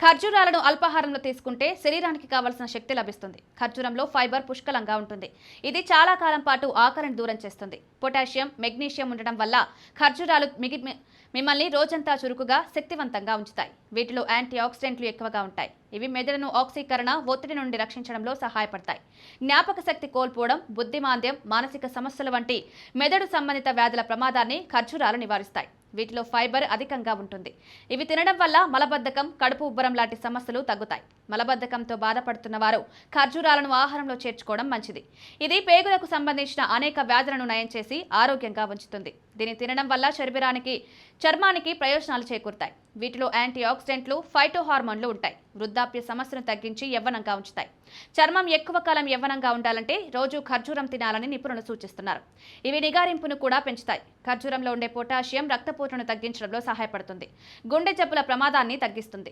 ఖర్జూరాలను అల్పాహారంలో తీసుకుంటే శరీరానికి కావలసిన శక్తి లభిస్తుంది. ఖర్జూరంలో ఫైబర్ పుష్కలంగా ఉంటుంది. ఇది చాలా కాలం పాటు ఆకలిని దూరం చేస్తుంది. పొటాషియం, మెగ్నీషియం ఉండడం వల్ల ఖర్జూరాలు మిమ్మల్ని రోజంతా చురుకుగా, శక్తివంతంగా ఉంచుతాయి. వీటిలో యాంటీ ఆక్సిడెంట్లు ఎక్కువగా ఉంటాయి. ఇవి మెదడును ఆక్సీకరణ, ఒత్తిడి నుండి రక్షించడంలో సహాయపడతాయి. జ్ఞాపక శక్తి కోల్పోవడం, బుద్ధిమాంద్యం, మానసిక సమస్యల వంటి మెదడు సంబంధిత వ్యాధుల ప్రమాదాన్ని ఖర్జూరాలు నివారిస్తాయి. వీటిలో ఫైబర్ అధికంగా ఉంటుంది. ఇవి తినడం వల్ల మలబద్ధకం, కడుపు ఉబ్బరం లాంటి సమస్యలు తగ్గుతాయి. మలబద్ధకంతో బాధపడుతున్న వారు ఖర్జూరాలను ఆహారంలో చేర్చుకోవడం మంచిది. ఇది పేగులకు సంబంధించిన అనేక వ్యాధులను నయం చేసి ఆరోగ్యంగా ఉంచుతుంది. దీన్ని తినడం వల్ల చర్మానికి ప్రయోజనాలు చేకూరుతాయి. వీటిలో యాంటీ ఆక్సిడెంట్లు, ఫైటో హార్మోన్లు ఉంటాయి. వృద్ధాప్య సమస్యను తగ్గించి యవ్వనంగా ఉంచుతాయి. చర్మం ఎక్కువ కాలం యవ్వనంగా ఉండాలంటే రోజు ఖర్జూరం తినాలని నిపుణులు సూచిస్తున్నారు. ఇవి నిగారింపును కూడా పెంచుతాయి. ఖర్జూరంలో ఉండే పొటాషియం రక్తపోటును తగ్గించడంలో సహాయపడుతుంది. గుండె జబ్బుల ప్రమాదాన్ని తగ్గిస్తుంది.